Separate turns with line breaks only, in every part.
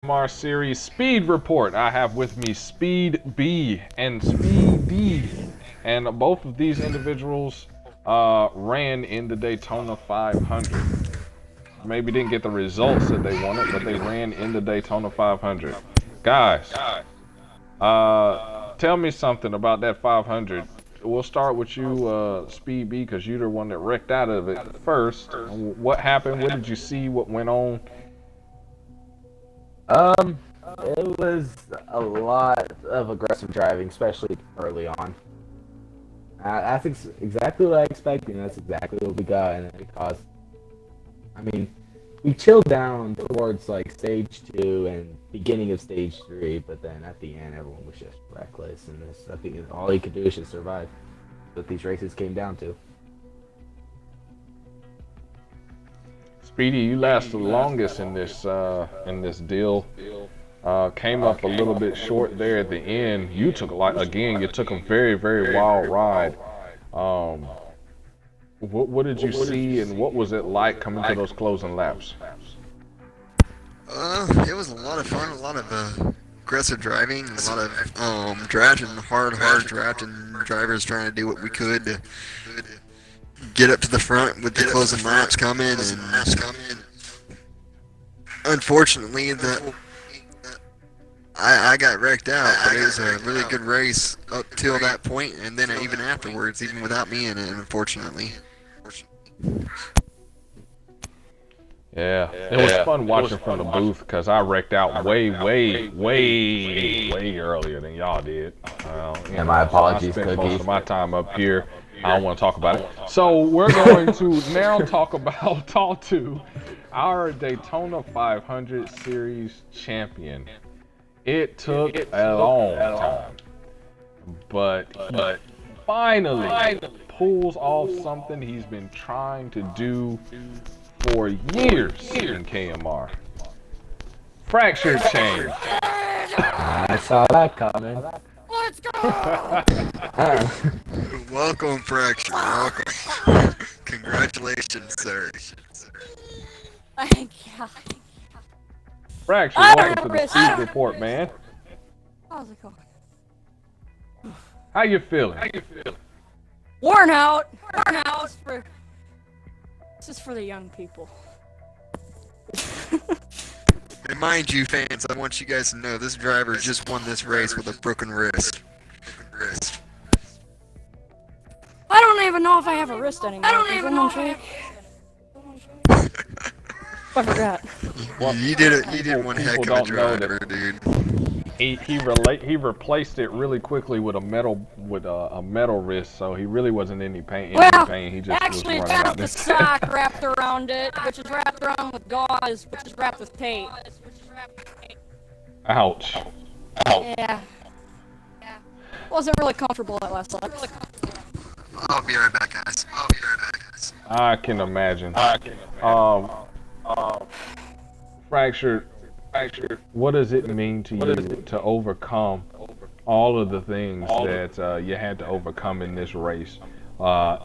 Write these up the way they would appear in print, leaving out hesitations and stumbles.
KMR series speed report. I have with me Speed B and Speed D, and both of these individuals ran in the Daytona 500. Maybe didn't get the results that they wanted, but they ran in the Daytona 500. Guys, tell me something about that 500. We'll start with you, Speed B, because you're the one that wrecked out of it first. What happened? What did you see? What went on?
Um, it was a lot of aggressive driving, especially early on. That's exactly what I expected, and that's exactly what we got. And it caused, I mean, we chilled down towards like stage 2 and beginning of stage 3, but then at the end, everyone was just reckless, and I think all you could do is just survive. That's what these races came down to.
Speedy, you lasted the longest in this deal. Came up a little bit short there at the end. You took you took a very very wild ride. Um, what did you see and what was it like coming to those closing laps?
It was a lot of fun, a lot of aggressive driving, a lot of drafting, hard drafting drivers trying to do what we could to get up to the front with the closing laps coming, and unfortunately I got wrecked out, but it was a really good race up till that point, and then even afterwards, even without me in it, unfortunately.
Yeah, it was fun watching from the booth because I wrecked out way earlier than y'all did.
And my apologies,
I spent
Cookie.
most of my time up here. I don't want to talk about it. So we're going to now talk to our Daytona 500 Series champion. It took a long time, but finally pulls off something he's been trying to do for years in KMR. Fracture change.
I saw that coming.
Let's go!
Welcome, Fracture. Welcome. Congratulations, sir.
Thank you.
Fracture, welcome to the speed report, man.
How's it going?
How you feeling?
Worn out. This is for the young people.
And mind you, fans, I want you guys to know this driver just won this race with a broken wrist.
I don't even know if I have a wrist anymore. I don't even know if I have. I forgot.
You did one heck of a driver, dude.
He replaced it really quickly with a metal wrist, so he really wasn't in any pain. He just
Actually,
was
it's
running
got
out
the
this.
sock wrapped around it, which is wrapped around with gauze, which is wrapped with tape.
Ouch.
Yeah. Wasn't really comfortable that last lap.
I'll be right back, guys.
I can imagine. Fractured. What does it mean to you to overcome all of the things that you had to overcome in this race?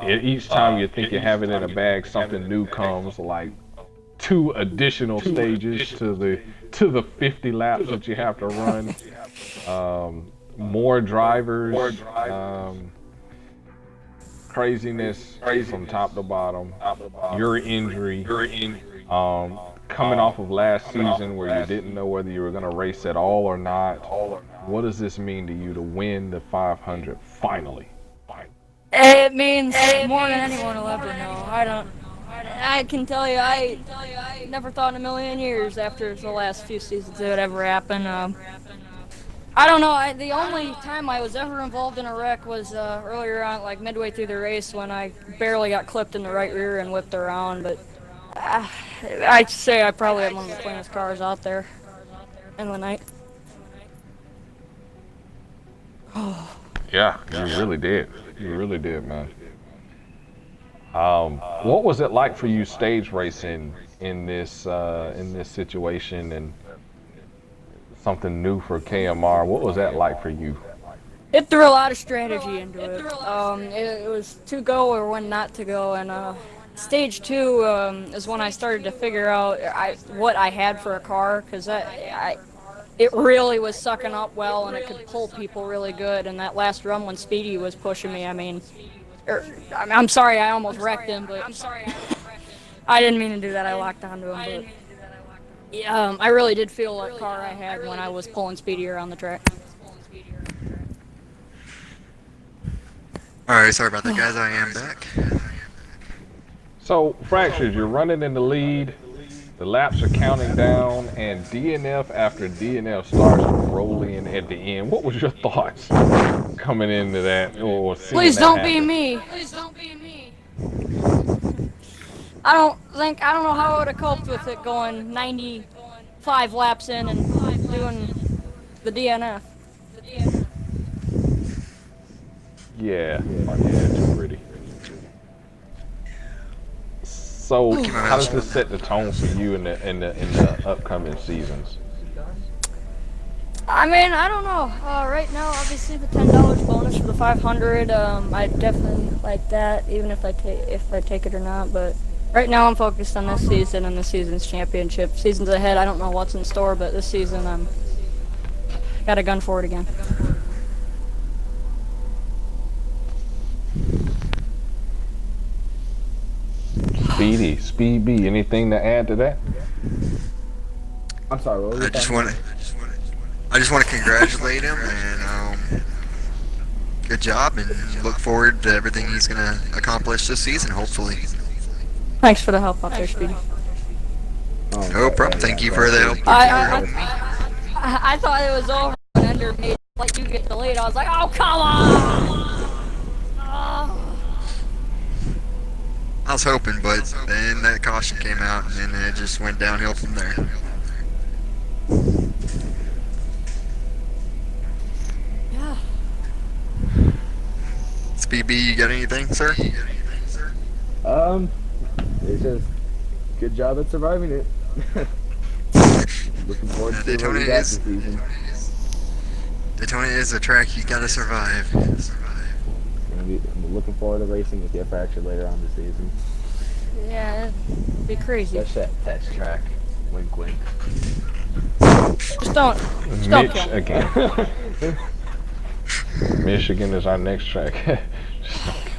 Each time you think you have it in a bag, something new comes, like 2 additional stages to the 50 laps that you have to run. More drivers. Craziness from top to bottom. Your injury. Coming off of last season where you didn't know whether you were going to race at all or not. What does this mean to you to win the 500 finally?
It means more than anyone will ever know. I can tell you, I never thought in a million years after the last few seasons it would ever happen. I don't know. The only time I was ever involved in a wreck was earlier on, like midway through the race, when I barely got clipped in the right rear and whipped around. But I'd say I probably had one of the cleanest cars out there in the night.
Yeah, you really did. You really did, man. What was it like for you stage racing in this situation and something new for KMR? What was that like for you?
It threw a lot of strategy into it. It was to go or when not to go, and Stage 2 is when I started to figure out what I had for a car, because it really was sucking up well and it could pull people really good. And that last run when Speedy was pushing me, I mean, I'm sorry I almost wrecked him, but I didn't mean to do that. I locked onto him, but I really did feel what car I had when I was pulling Speedy around the track.
Alright, sorry about that, guys. I am back.
So, Fractured, you're running in the lead. The laps are counting down, and DNF after DNF starts rolling at the end. What was your thoughts coming into that, or seeing
Please
that
don't
happen?
be me. Please don't be me. I don't know how I would have coped with it going 95 laps in and doing the DNF.
Yeah, too pretty. So, how does this set the tone for you in the upcoming seasons?
I mean, I don't know. Right now, obviously, the $10 bonus for the 500. I definitely like that, even if I take it or not. But right now, I'm focused on this season and the season's championship. Seasons ahead, I don't know what's in store, but this season, I'm got a gun for it again.
Speed B, anything to add to that?
I'm sorry, what was
I
it?
just want to congratulate him and good job, and look forward to everything he's gonna accomplish this season. Hopefully.
Thanks for the help out there, Speedy.
Oh,
No problem. Thank you for the help.
I thought it was over when Ender made like you get the lead. I was like, oh come on! Oh.
I was hoping, but then that caution came out, and then it just went downhill from there.
Yeah.
Speed B, you got anything, sir?
It's just good job at surviving it. Looking forward to seeing what we got this season.
Daytona is a track you gotta survive.
I'm looking forward to racing with you, Fracture, later on this season.
Yeah, it'd be crazy.
Especially that test track. Wink, wink.
Just don't
Mitch
kill me.
again. Michigan is our next track. Just don't kill.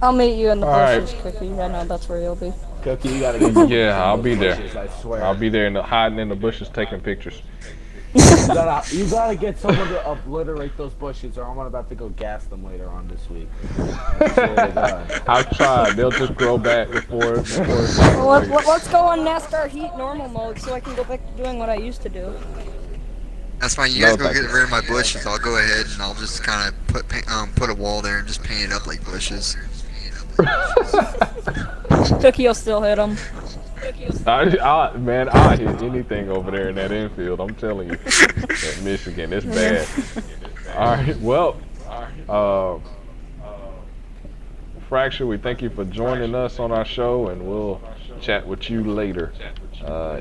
I'll meet you in the
All right.
bushes, Cookie. I know that's where you'll be.
Cookie, you gotta get
Yeah, I'll be there.
bushes, I swear.
I'll be there hiding in the bushes taking pictures.
You gotta get someone to obliterate those bushes, or I'm about to go gas them later on this week. I swear to God.
I've tried. They'll just grow back before
Well, let's go on NASCAR Heat normal mode so I can go back to doing what I used to do.
That's fine. You guys go get rid of my bushes. I'll go ahead and I'll just kind of put a wall there and just paint it up like bushes.
Cookie will still hit them.
Man, I'll hit anything over there in that infield. I'm telling you. That Michigan, it's bad. All right, well, Fracture, we thank you for joining us on our show, and we'll chat with you later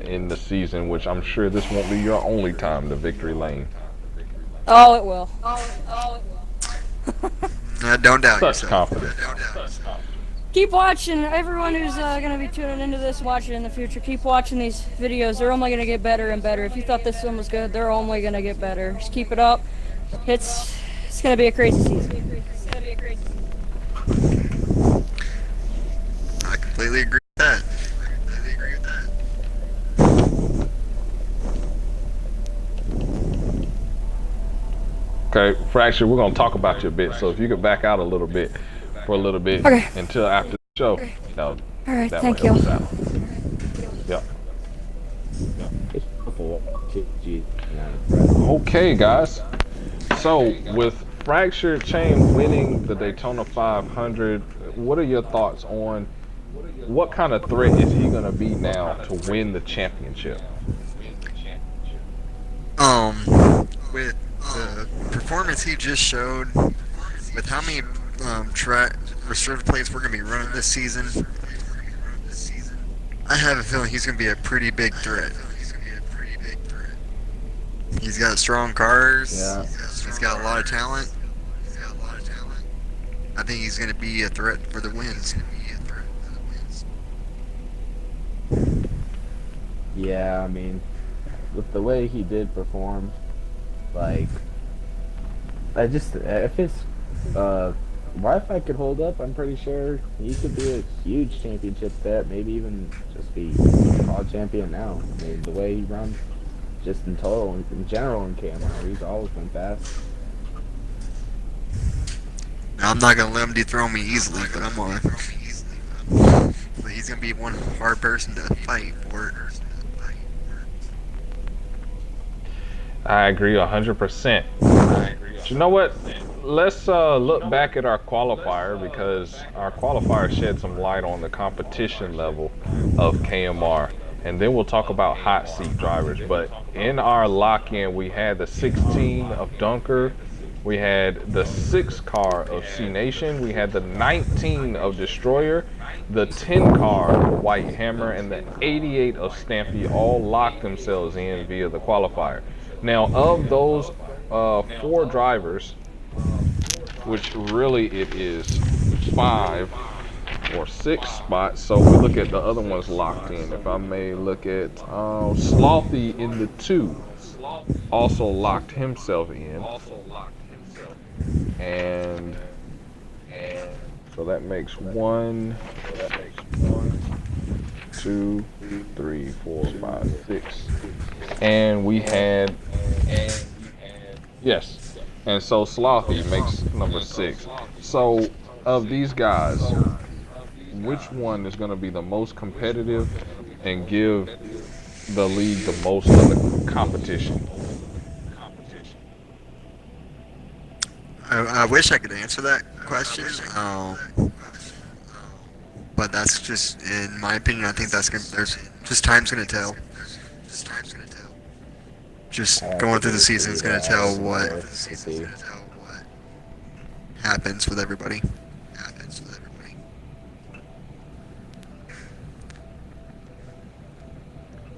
in the season, which I'm sure this won't be your only time to victory lane.
Oh, it will.
Don't doubt
Such
yourself.
confidence.
Keep watching. Everyone who's going to be tuning into this, watching in the future, keep watching these videos. They're only going to get better and better. If you thought this one was good, they're only going to get better. Just keep it up. It's going to be a crazy season.
I completely agree with that.
Okay, Fracture, we're going to talk about you a bit, so if you could back out a little bit for a little bit until after the show.
All right,
that
thank
will
you.
help us out. Yep. Okay, guys. So, with Fractured Chain winning the Daytona 500, what are your thoughts on what kind of threat is he going to be now to win the championship?
With the performance he just showed, with how many track reserve plates we're gonna be running this season, I have a feeling he's gonna be a pretty big threat. He's got strong cars.
Yeah.
He's got a lot of talent. I think he's gonna be a threat for the wins.
Yeah, I mean, with the way he did perform, like, if his uh, Wi-Fi could hold up, I'm pretty sure he could be a huge championship bet, maybe even just be college champion now. I mean, the way he runs, just in total, in general in KMR, he's always been fast.
Now, I'm not gonna let him dethrone me easily, but I'm on. But he's gonna be one hard person to fight for.
I agree 100%. But you know what? Let's look back at our qualifier because our qualifier shed some light on the competition level of KMR. And then we'll talk about hot seat drivers. But in our lock-in, we had the 16 of Dunker. We had the 6 car of C Nation. We had the 19 of Destroyer, the 10 car of White Hammer, and the 88 of Stampy all locked themselves in via the qualifier. Now, of those 4 drivers, which really it is 5 or 6 spots, so we look at the other ones locked in. If I may look at Slothy in the 2, also locked himself in. And so that makes 1, 2, 3, 4, 5, 6. And we had, yes. And so Slothy makes number 6. So of these guys, which one is going to be the most competitive and give the league the most of the competition?
I wish I could answer that question, but that's just, in my opinion, I think that's gonna. There's just time's gonna tell. Just going through the season is gonna tell what happens with everybody.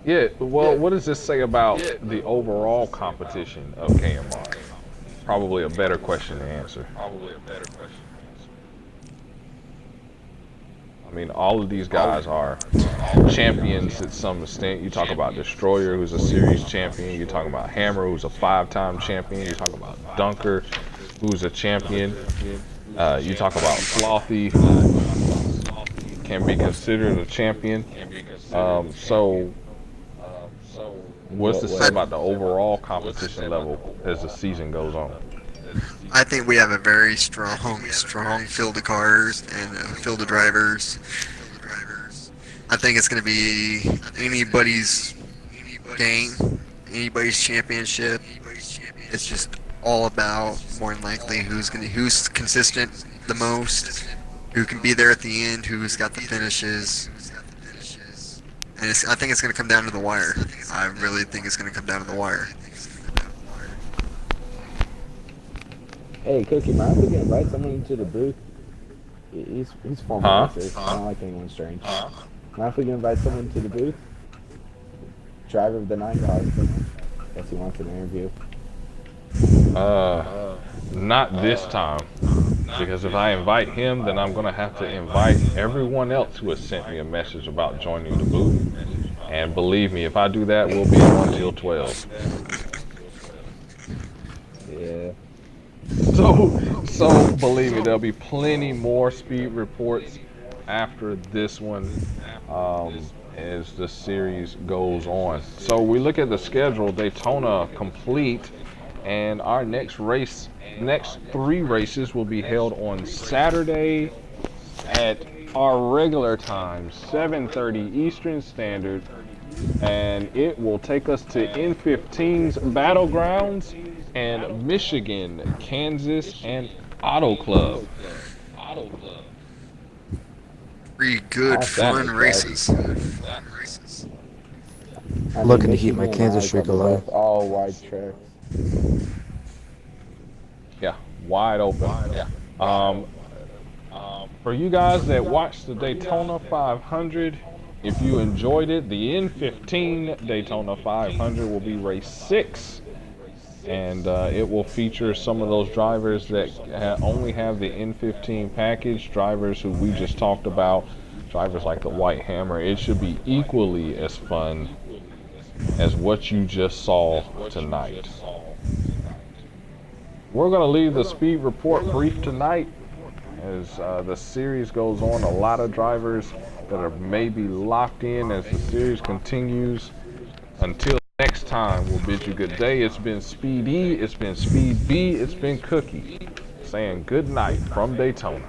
Yeah, well, what does this say about the overall competition of KMR? Probably a better question to answer. I mean, all of these guys are champions at some extent. You talk about Destroyer, who's a series champion. You talk about Hammer, who's a 5-time champion. You talk about Dunker, who's a champion. You talk about Slothy, who can be considered a champion. So what's to say about the overall competition level as the season goes on?
I think we have a very strong field of cars and a field of drivers. I think it's going to be anybody's game, anybody's championship. It's just all about, more than likely, who's consistent the most, who can be there at the end, who's got the finishes. And I think it's going to come down to the wire. I really think it's going to come down to the wire.
Hey, Cookie, mind if we can invite someone into the booth? He's former racist. I don't like anyone strange. Mind if we can invite someone to the booth? Driver of the 9 car. Guess he wants an interview.
Not this time. Because if I invite him, then I'm going to have to invite everyone else who has sent me a message about joining the booth. And believe me, if I do that, we'll be on till 12.
Yeah.
So believe me, there'll be plenty more speed reports after this one as the series goes on. So we look at the schedule, Daytona complete, and our next 3 races will be held on Saturday at our regular time, 7:30 Eastern Standard, and it will take us to N15's Battlegrounds and Michigan, Kansas, and Auto Club.
3 good, fun races.
Looking to keep my Kansas streak alive.
All wide tracks.
Yeah, wide open. For you guys that watched the Daytona 500, if you enjoyed it, the N15 Daytona 500 will be race 6. And it will feature some of those drivers that only have the N15 package, drivers who we just talked about, drivers like the White Hammer, it should be equally as fun as what you just saw tonight. We're going to leave the speed report brief tonight as the series goes on. A lot of drivers that are maybe locked in as the series continues. Until next time, we'll bid you good day. It's been Speed E, it's been Speed B, it's been Cookie, saying good night from Daytona.